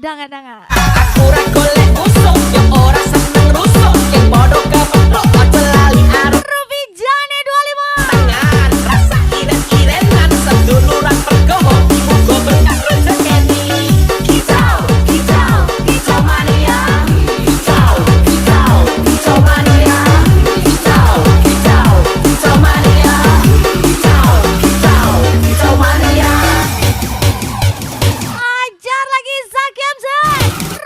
danga-danga. Aku ra golek usuk, yo ora seneng rusuk, yang bodoh kepetruk, ojo lali arep Ruby Jane 25. tangan, rasa iren-irenan, seduluran pergowo, muga berkah rezekeni. Kicau, kicau, kicau mania. Kicau, kicau, kicau mania. Kicau, kicau, kicau mania. Kicau, kicau, kicau mania. Ajar lagi Zaki Hamzah.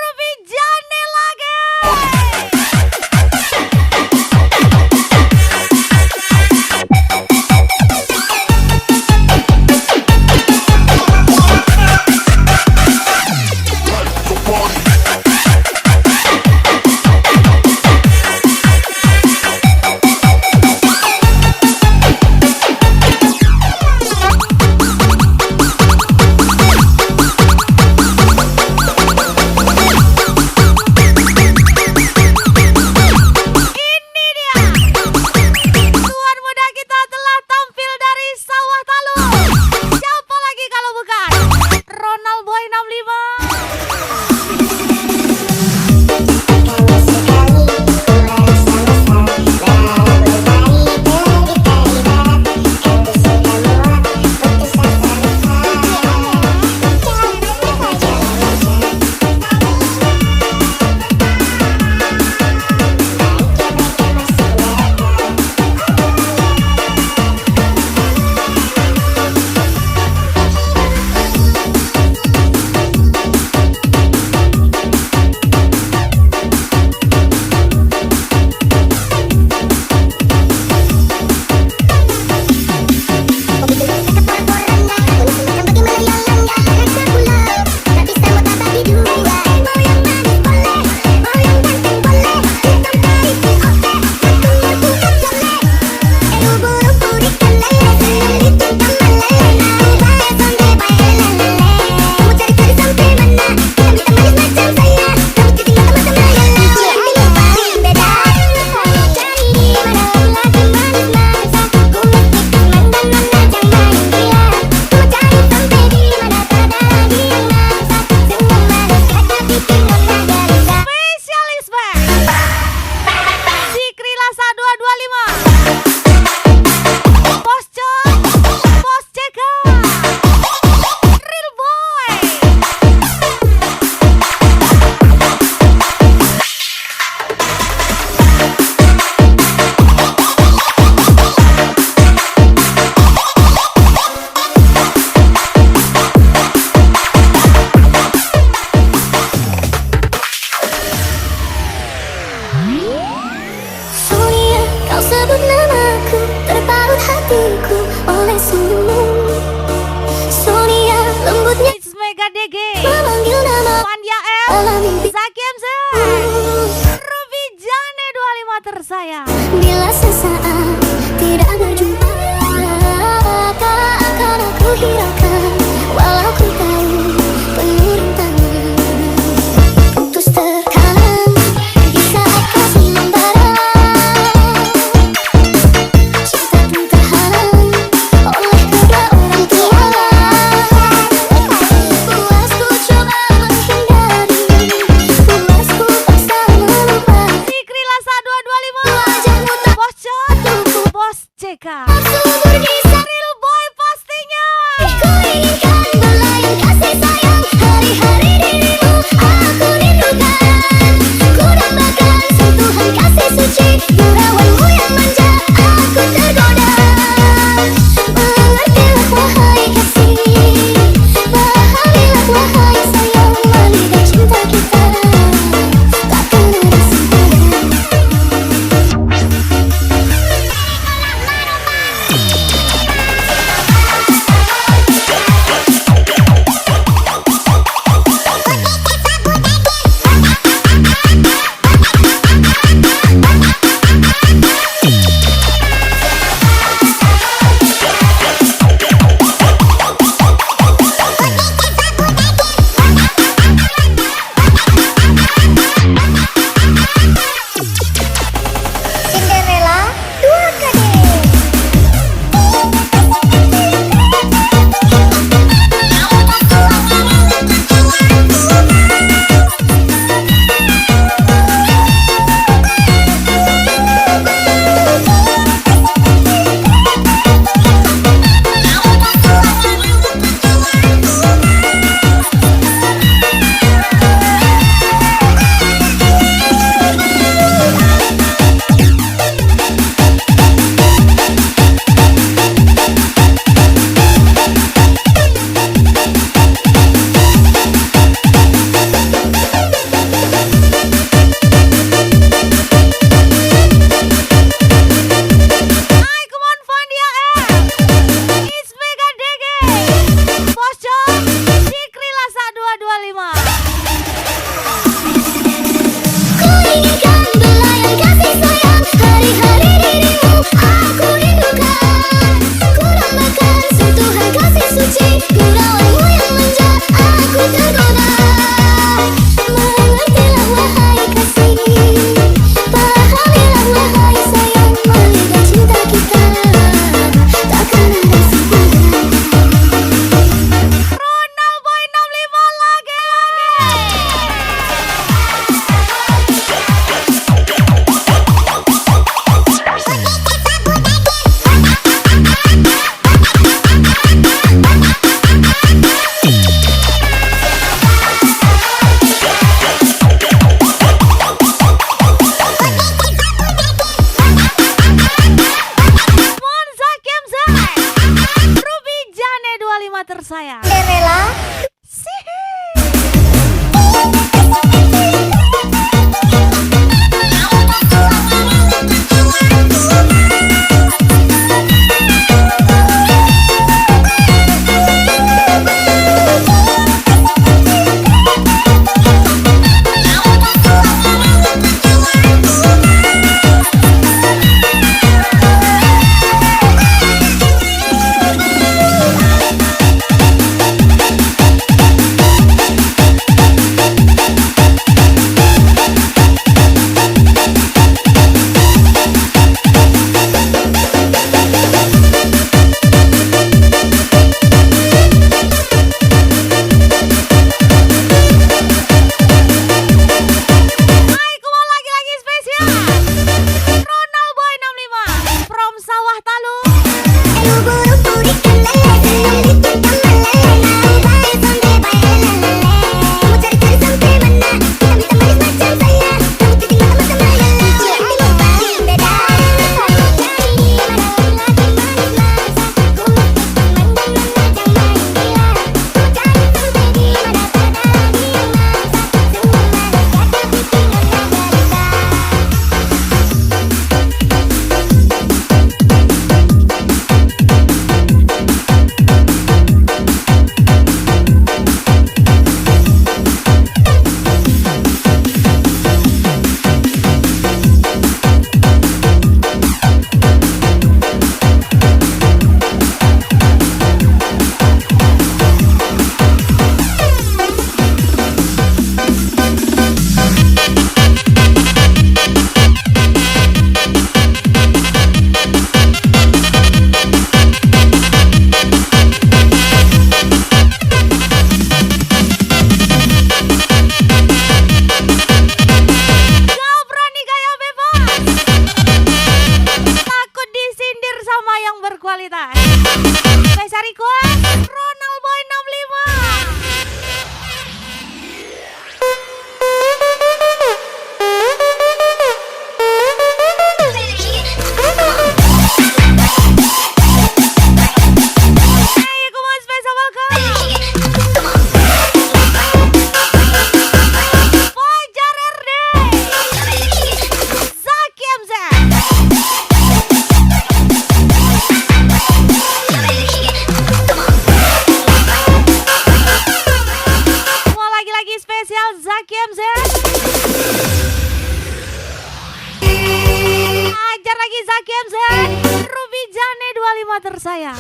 tersayang.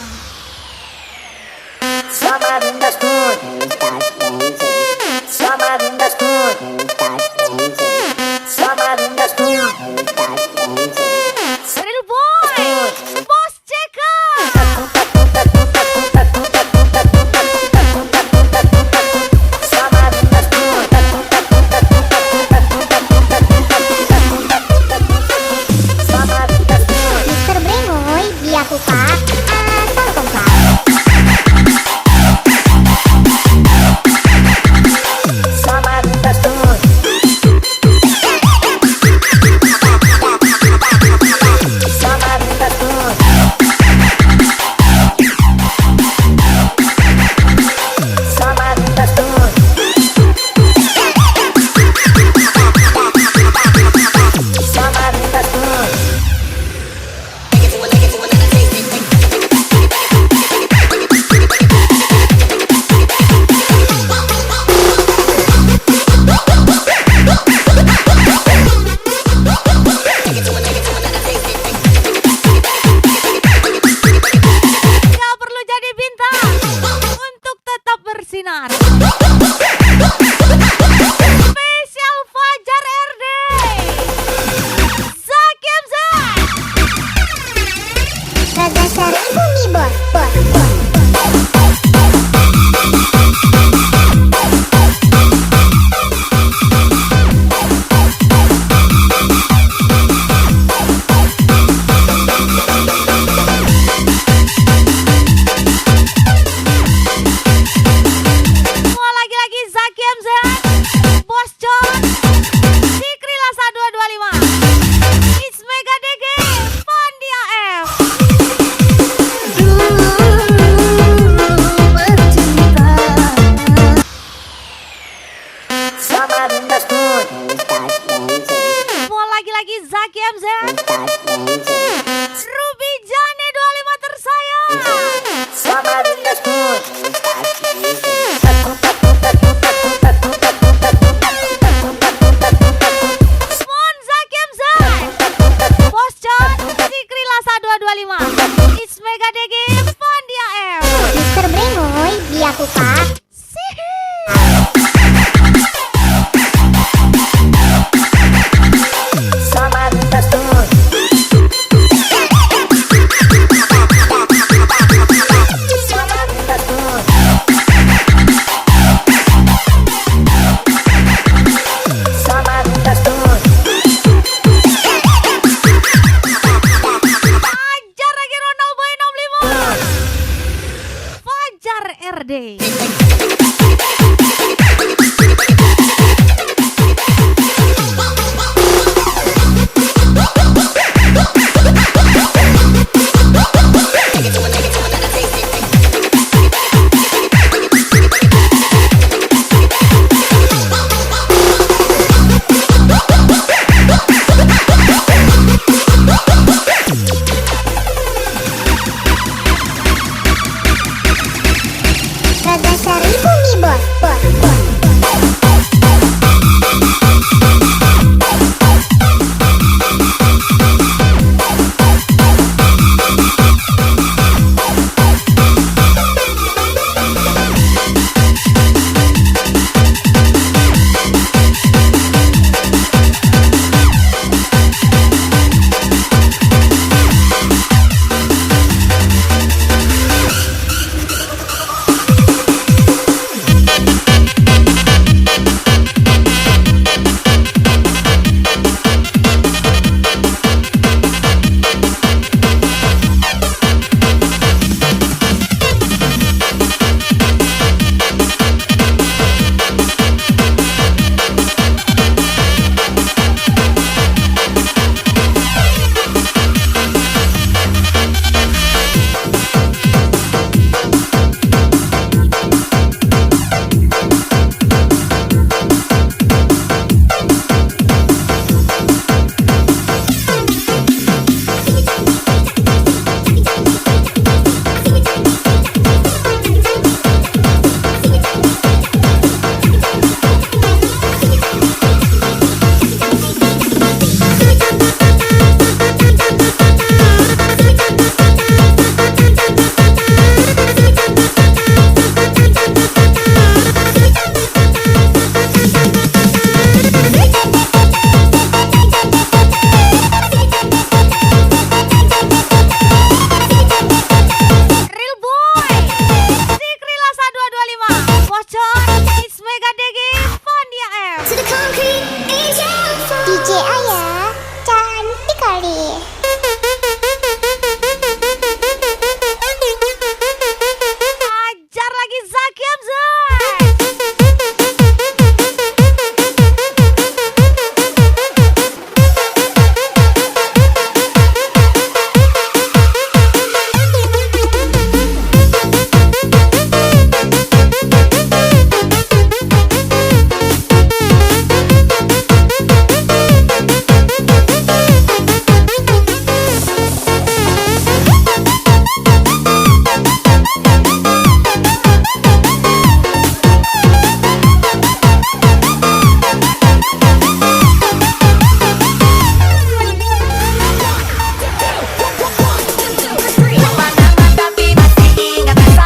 Real boy, Bos JK. Mister Brengoy, dia kupa atau kompak. Gak perlu jadi bintang untuk tetap bersinar. Spesial Fajar RD, Zaki MZ. Raga seribu mi bos. Semua lagi-lagi JA ya, cantik kali. Ajar lagi Zaki Hamzah. Mana tapi masih ingat rasa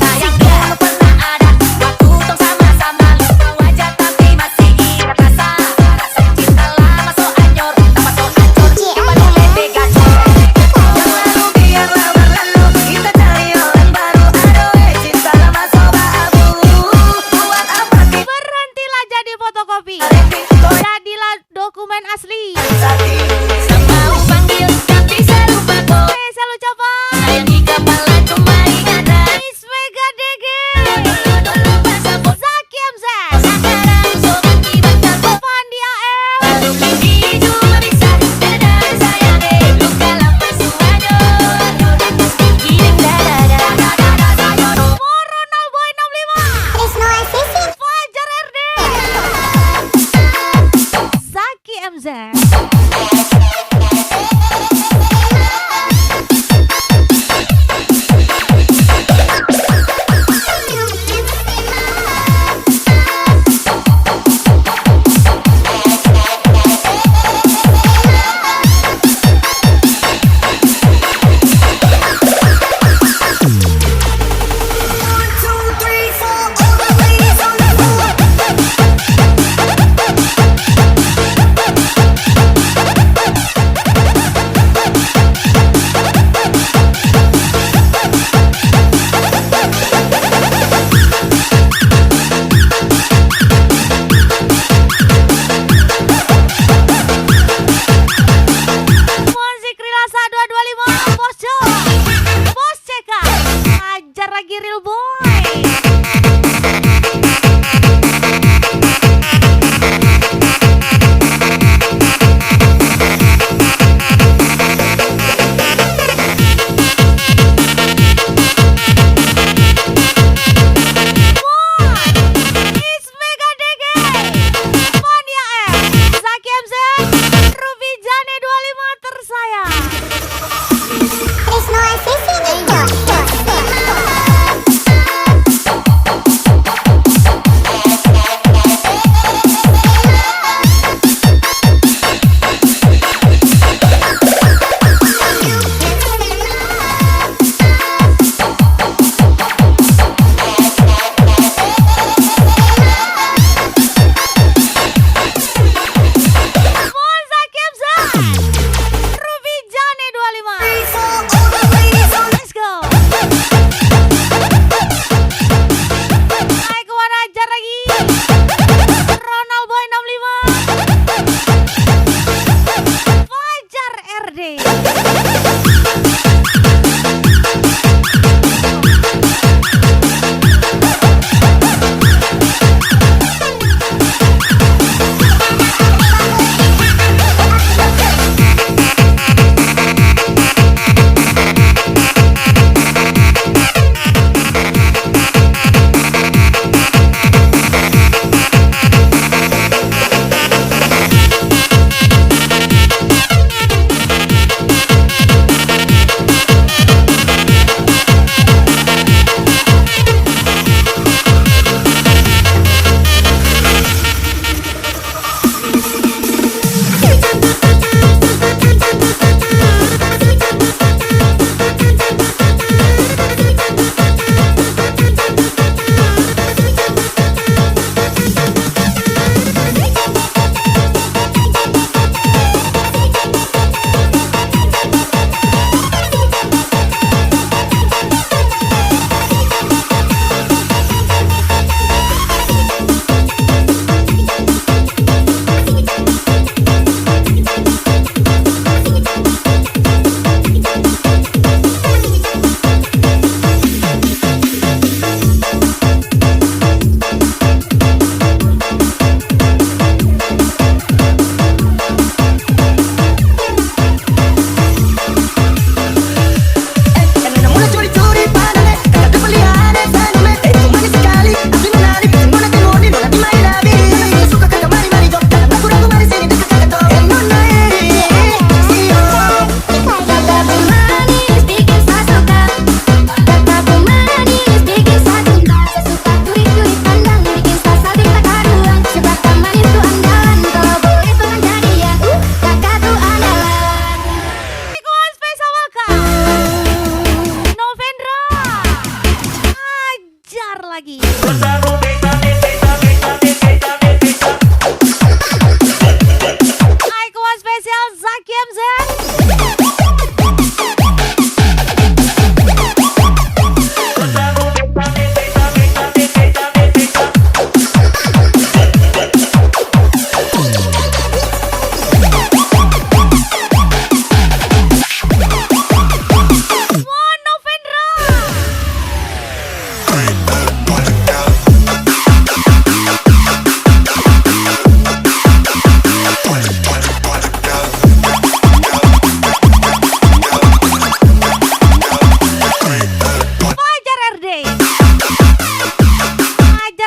sayang dulu pernah ada waktu tong sama-sama lupa wajah tapi masih ingat rasa cinta lama so anyor tambah so hancur baru lebih gacor yang lalu biarlah berlalu kita cari orang baru aduh cinta lama so abu buat apa kita Berhentilah jadi fotokopi. Jadilah dokumen asli. mau panggil tak bisa lupa kok Spesial ucapan yang di kepala cuma ingatan Miss Mega DG dulu pas aku Zaki Hamzah sekarang so akibatkan kok Fandi AL baru mimpi cuma bisa dan sayang luka lama suado giring dada Moronal Boy 65 Trisno Asisi. Fajar RD Zaki Hamzah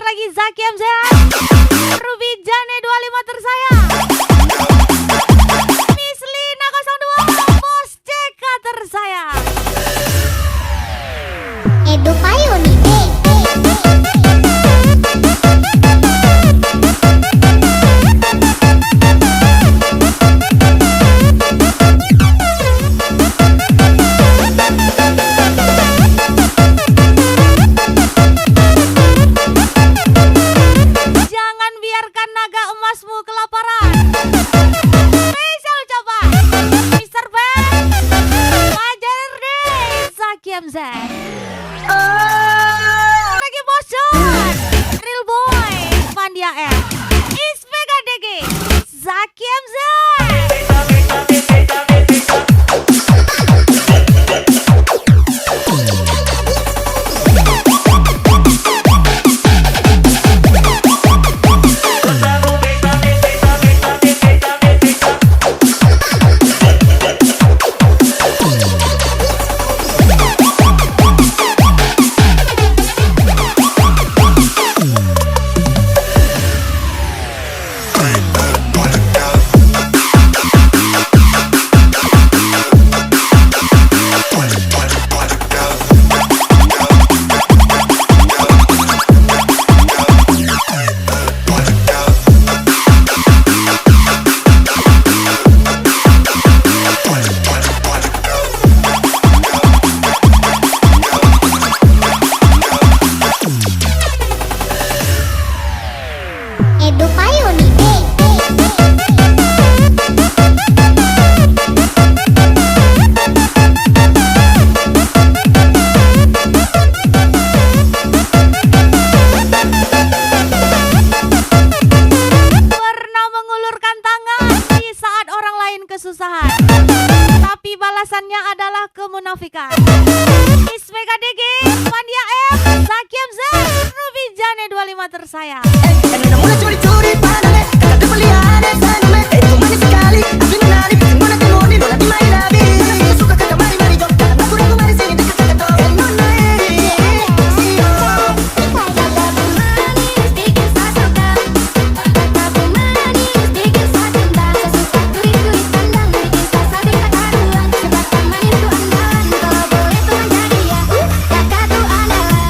lagi Zaki MZ, Ruby Jane 25 tersayang, Miss Lina 02, Bos CK tersayang. Edu Payuni deh. Jangan biarkan naga emasmu kelaparan. Spesial ucapan Mr. Ben, Fajar deh Zaki MZ, lagi bosan Real Boy, Pandia F, Ismega DG, Zaki MZ. Edu Payuni deh. Pernah mengulurkan tangan di saat orang lain kesusahan, tapi balasannya adalah kemunafikan. Ismega DG, Pandia F, Zaki MZ, Ruby Jane 25 tersayang. Karena mulai curi-curi padanya, kata terpeliharaan saname. Itu manis sekali, asli menarik. Mona timoni, bola di main labi. Suka kata mari-mari dong, karena aku ragu mari sini dekat kata tolong nona. Tabu manis bikin saya suka. Tabu manis bikin saya cinta. Saya suka turis-turis pandang, bikin saya sakit kekaruan. Sebatang manis tuh andalan, kalau boleh tuh menjadi ya. Kakak tuh andalan.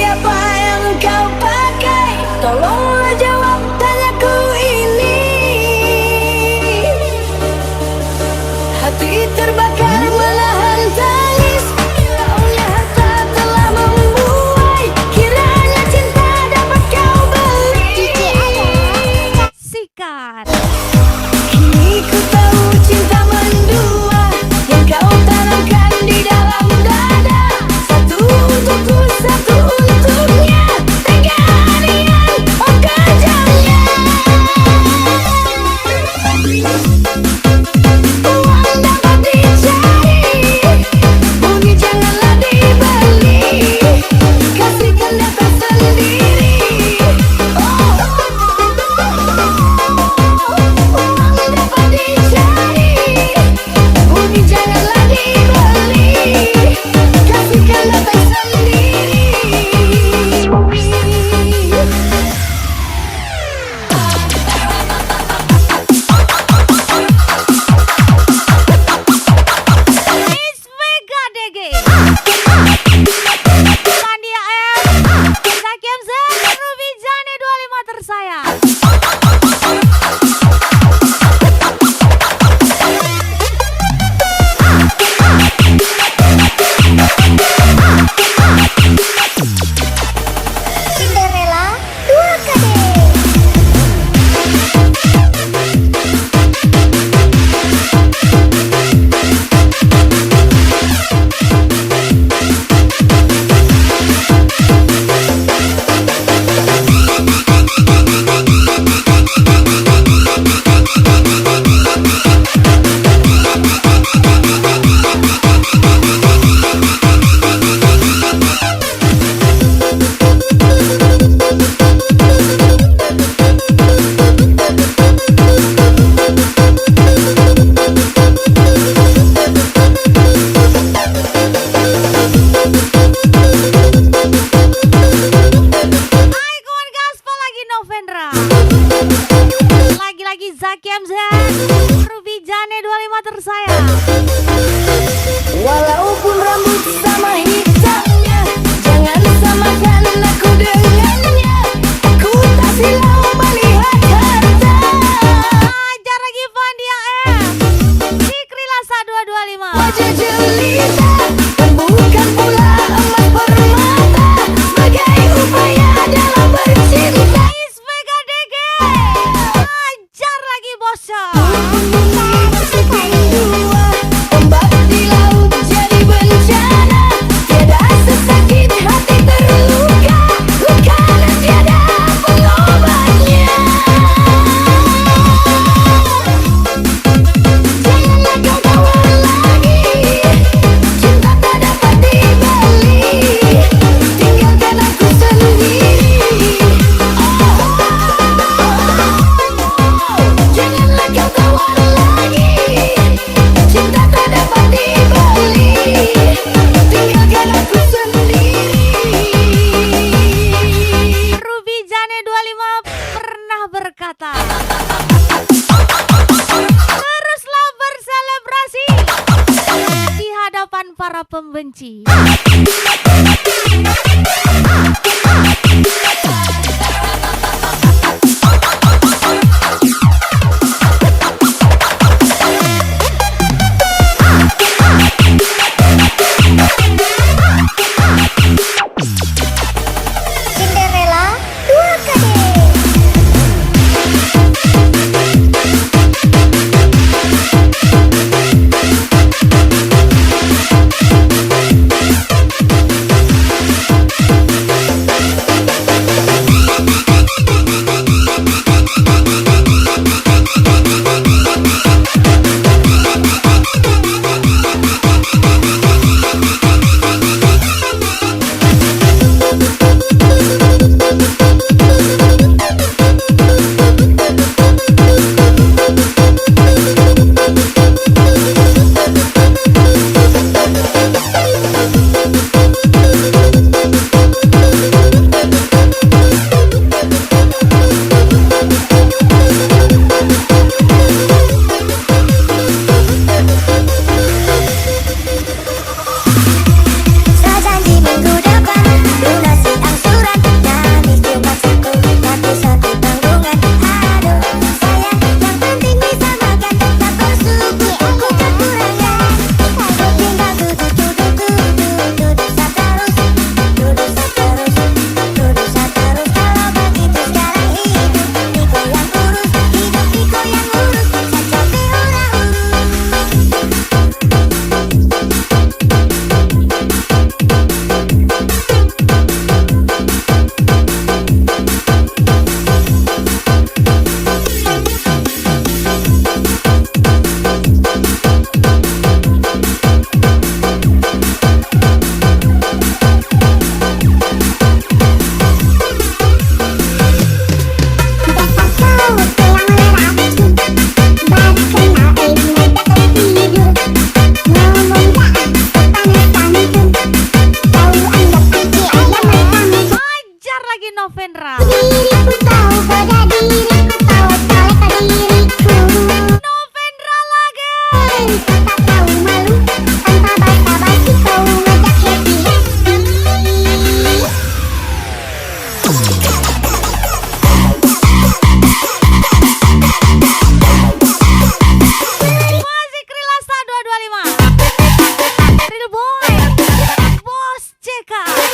apa yang kau pakai? Tolonglah jawab tanyaku ini. Hati terbakar menahan tangis. Taunya harta telah membuai. Kiranya cinta dapat kau beli. Sikat. Kini ku tahu cinta mendua yang kau tanamkan di dalam dada. Satu untukku, satu untuknya. Tega harian, oh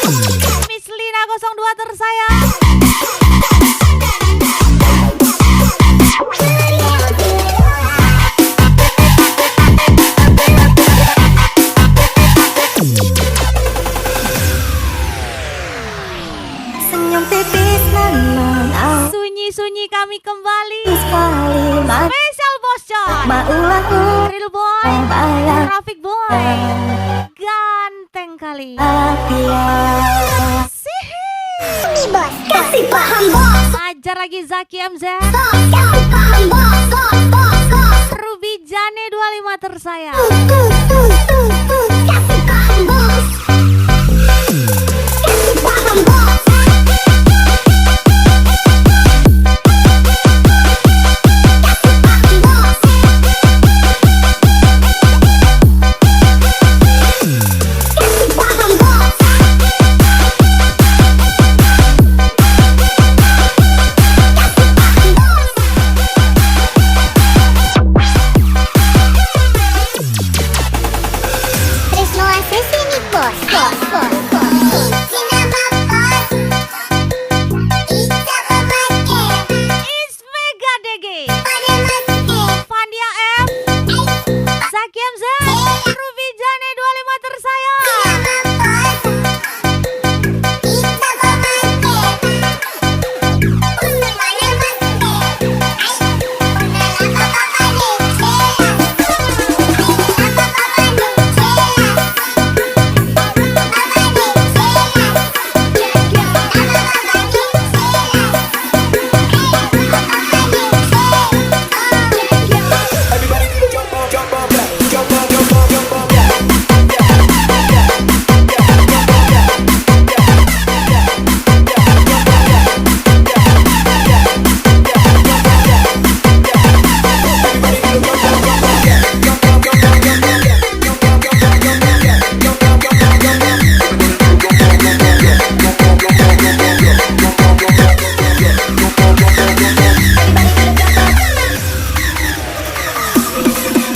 Miss Lina 02 tersayang. Senyum tipis memang Sunyi-sunyi kami kembali. sekali Spesial Bos John, maulah Real Boy, bayang Traffic Boy, ganteng kali. Sihir. bos kasih paham bos Ajar lagi Zaki MZ. kasih paham bos Ruby Jane 25 tersayang. kasih paham bos kasih paham bos Tresno asisi nih bos Is Mega DG, Fandia M, Zaki MZ, Ruby Jane 25 tersayang. Everybody need to jump on back, jump on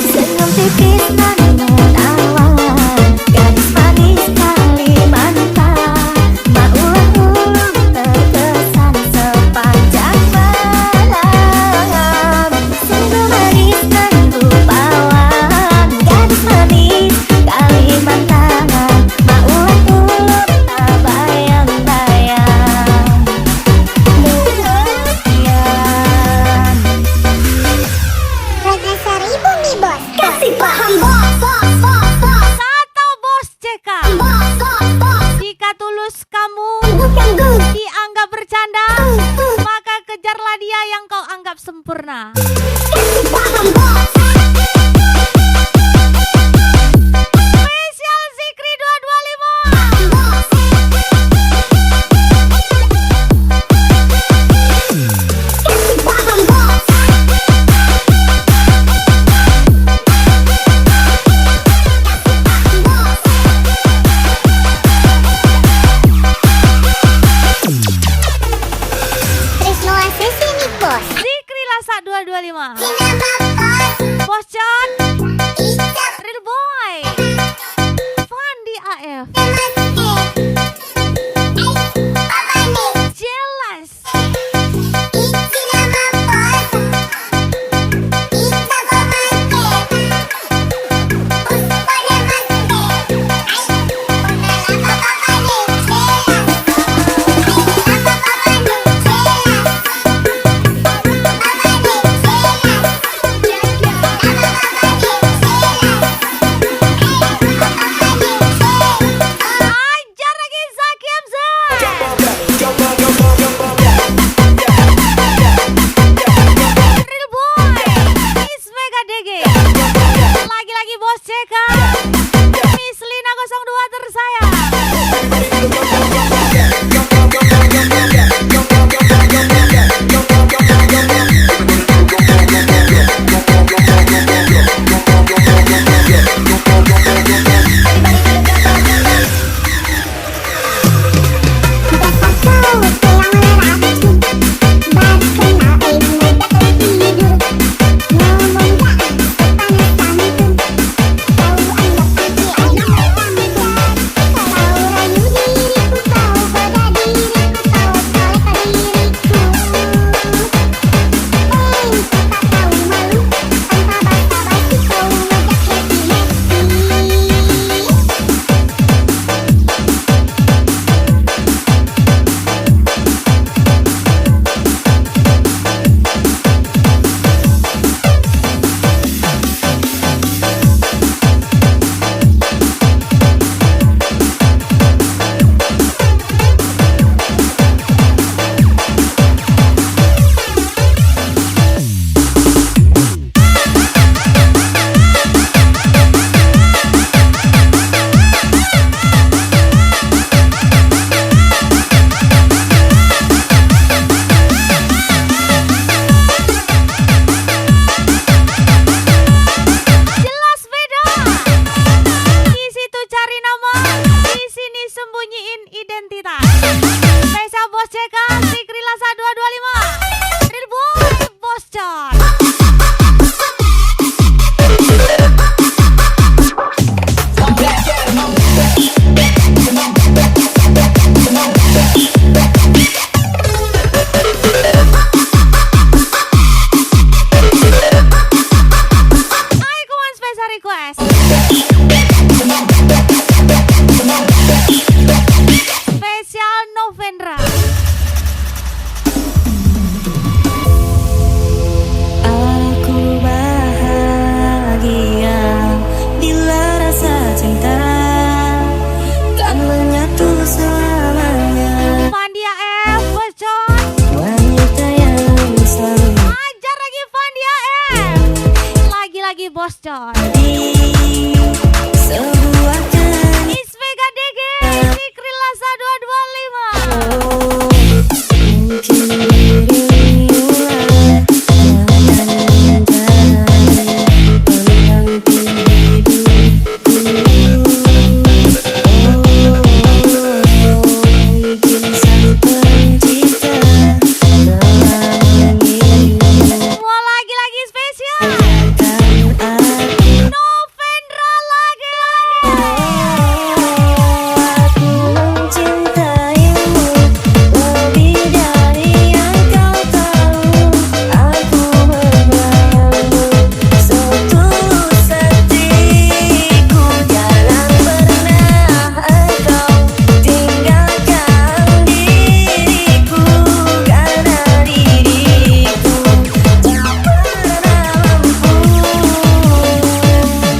Senyum tipis menawan gadis manis Kalimantan maulah terkesan sepanjang malam sungguh manis dan rupawan gadis manis Kalimantan maulah tak bayang-bayang Raja Seribu nih bos kasih paham bos Kata Bos CK, jika tulus kamu dianggap bercanda, maka kejarlah dia yang kau anggap sempurna. Spesial Zikri 225. Tresno asisi nih bos Zikri Lasa 225. Bos John, Real Boy, Fandi AF, Jelas, Thank you. Novendra. Aku bahagia bila rasa cinta tak menyatu selamanya. Fandia F, bocor. Wanita yang selalu Ajar lagi Fandia F. Lagi-lagi bocor. di sebuah kenangan. Isvega DG, Fikri Lasa 225. Mungkin dirimulah yang mungkin sang pencipta telah mengirimmu. Semua lagi-lagi spesial. Akan aku Novendra lagi. Aku mencintaimu lebih dari yang kau tahu. Aku melayangmu setulus hatiku. Jangan pernah engkau tinggalkan diriku, karena diriku tak pernah mampu.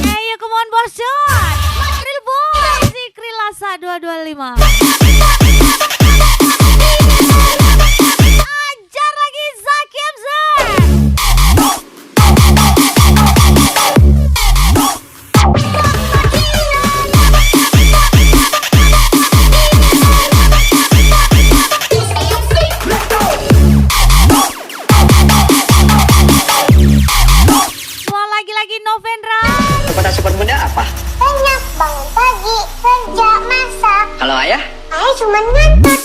Ayo come on bocor. Real boy, Fikri Lasa 225. Ajar lagi Zaki MZ. Semua lagi-lagi Novendra. Kepada super muda apa? Banyak bangun pagi, kerja, masak. Kalau ayah? Ayah cuma ngantuk.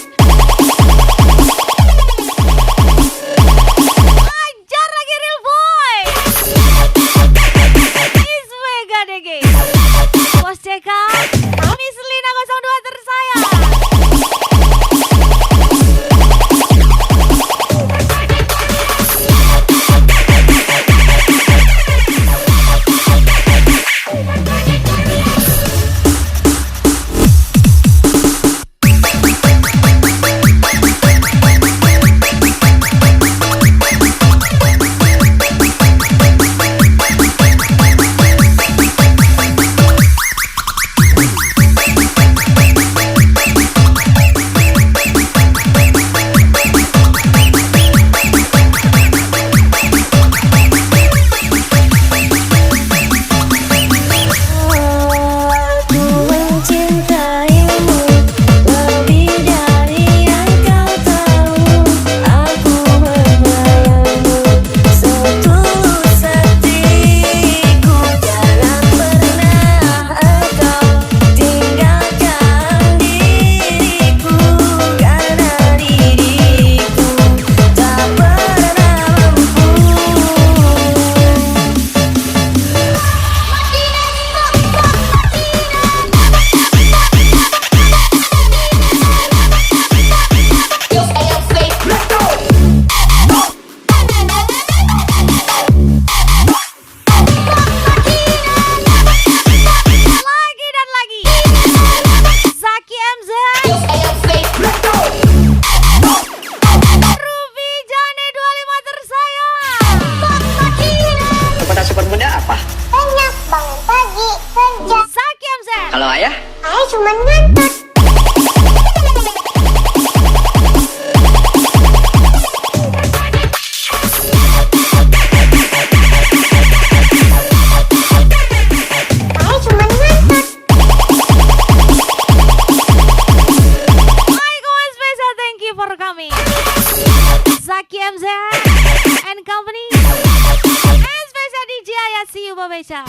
Ajar lagi real boy. Iswega DG. Bos CK, Miss Lina 02 tersayang. Aku mencintaimu lebih dari yang kau tahu. Aku melayangmu setulus hatiku. Jangan pernah engkau tinggalkan diriku, karena diriku tak pernah mampu. Lagi dan lagi. Zaki MZ. Ruby Jane 25 tersayang. Kepada super muda apa? Banyak bangun pagi, kerja. Zaki MZ. Kalau ayah? Ayah cuma ngantuk. Ayah cuma ngantuk. Hai kawan spesial, thank you for coming. Zaki MZ and company. And spesial DJ Ayat, see you, Babecha.